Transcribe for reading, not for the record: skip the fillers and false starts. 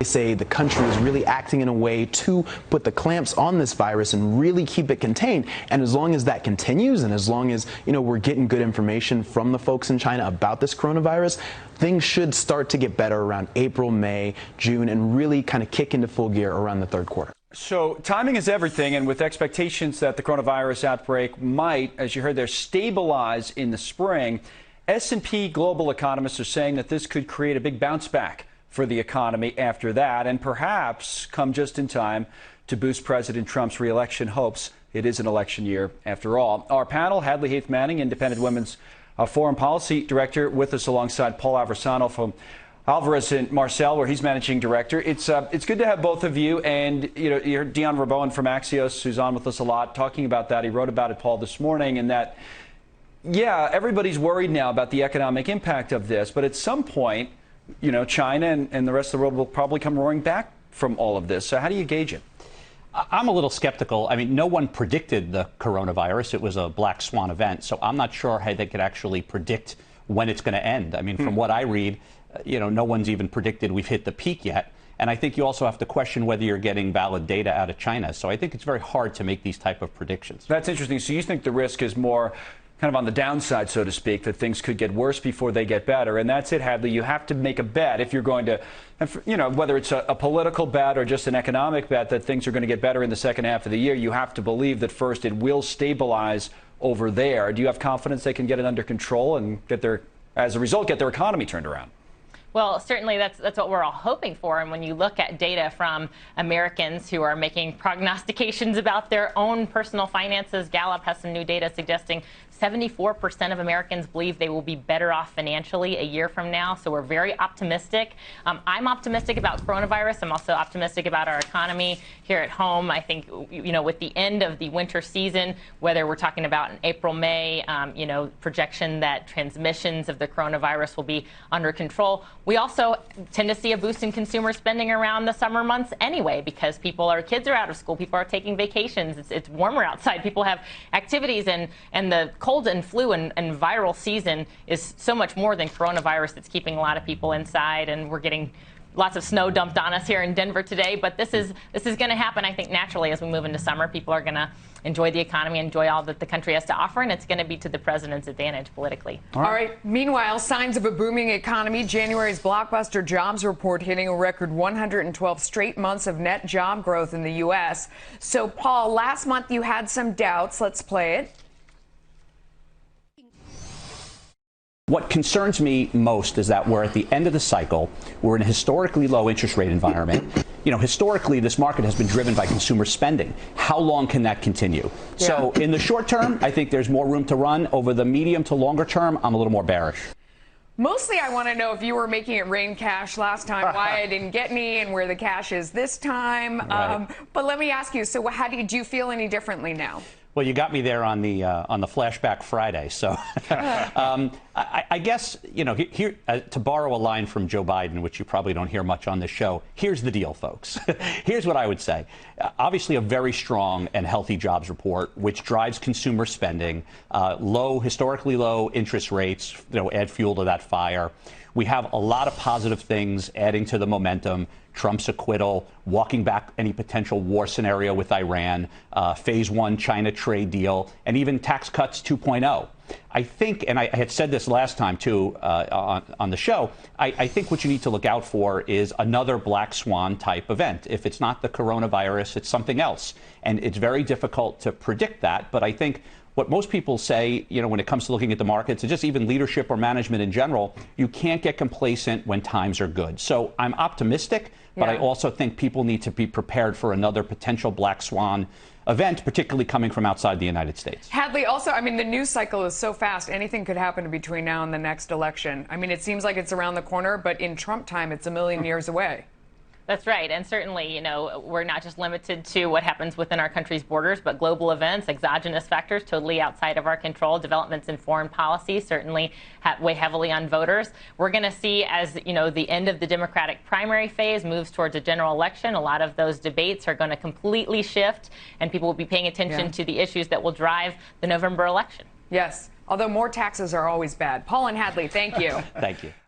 They say the country is really acting in a way to put the clamps on this virus and really keep it contained. And as long as that continues, and as long as, we're getting good information from the folks in China about this coronavirus, things should start to get better around April, May, June, and really kind of kick into full gear around the third quarter. So timing is everything, and with expectations that the coronavirus outbreak might, as you heard there, stabilize in the spring, S&P global economists are saying that this could create a big bounce back for the economy after that, and perhaps come just in time to boost President Trump's reelection hopes. It is an election year after all. Our panel, Hadley Heath Manning, Independent Women's Foreign Policy Director, with us alongside Paul Aversano from Alvarez and Marcel, where he's managing director. It's good to have both of you, and you heard Dion Rabowen from Axios, who's on with us a lot, talking about that. He wrote about it, Paul, this morning, and that, yeah, everybody's worried now about the economic impact of this, but at some point, China and the rest of the world will probably come roaring back from all of this. So how do you gauge it? I'm a little skeptical. I mean, no one predicted the coronavirus. It was a black swan event. So I'm not sure how they could actually predict when it's going to end. I mean, from what I read, no one's even predicted we've hit the peak yet. And I think you also have to question whether you're getting valid data out of China. So I think it's very hard to make these type of predictions. That's interesting. So you think the risk is more kind of on the downside, so to speak, that things could get worse before they get better. And that's it, Hadley. You have to make a bet if you're going to, whether it's a political bet or just an economic bet, that things are going to get better in the second half of the year. You have to believe that first it will stabilize over there. Do you have confidence they can get it under control and as a result, get their economy turned around? Well, certainly that's what we're all hoping for. And when you look at data from Americans who are making prognostications about their own personal finances, Gallup has some new data suggesting 74% of Americans believe they will be better off financially a year from now. So we're very optimistic. I'm optimistic about coronavirus. I'm also optimistic about our economy here at home. I think, with the end of the winter season, whether we're talking about in April, May, projection that transmissions of the coronavirus will be under control. We also tend to see a boost in consumer spending around the summer months anyway, because kids are out of school, people are taking vacations, it's warmer outside, people have activities, and the cold and flu and viral season is so much more than coronavirus that's keeping a lot of people inside, and we're getting lots of snow dumped on us here in Denver today. But this is going to happen, I think, naturally as we move into summer. People are going to enjoy the economy, enjoy all that the country has to offer, and it's going to be to the president's advantage politically. All right. Meanwhile, signs of a booming economy. January's blockbuster jobs report hitting a record 112 straight months of net job growth in the U.S. So, Paul, last month you had some doubts. Let's play it. What concerns me most is that we're at the end of the cycle. We're in a historically low interest rate environment. Historically, this market has been driven by consumer spending. How long can that continue? Yeah. So in the short term, I think there's more room to run. Over the medium to longer term, I'm a little more bearish. Mostly, I want to know if you were making it rain cash last time, why I didn't get any, and where the cash is this time. Right. But let me ask you, so do you feel any differently now? Well, you got me there on the Flashback Friday. So I guess, here to borrow a line from Joe Biden, which you probably don't hear much on this show, here's the deal, folks. Here's what I would say. Obviously, a very strong and healthy jobs report, which drives consumer spending, historically low interest rates, add fuel to that fire. We have a lot of positive things adding to the momentum. Trump's acquittal, walking back any potential war scenario with Iran, phase one China trade deal, and even tax cuts 2.0. I think, and I had said this last time, too, on the show, I think what you need to look out for is another black swan type event. If it's not the coronavirus, it's something else. And it's very difficult to predict that. But I think what most people say, when it comes to looking at the markets, and just even leadership or management in general, you can't get complacent when times are good. So I'm optimistic, but I also think people need to be prepared for another potential black swan event, particularly coming from outside the United States. Hadley, also, the news cycle is so fast. Anything could happen between now and the next election. It seems like it's around the corner, but in Trump time, it's a million years away. That's right. And certainly, we're not just limited to what happens within our country's borders, but global events, exogenous factors totally outside of our control, developments in foreign policy certainly weigh heavily on voters. We're going to see as, the end of the Democratic primary phase moves towards a general election, a lot of those debates are going to completely shift, and people will be paying attention to the issues that will drive the November election. Yes, although more taxes are always bad. Paul and Hadley, thank you. Thank you.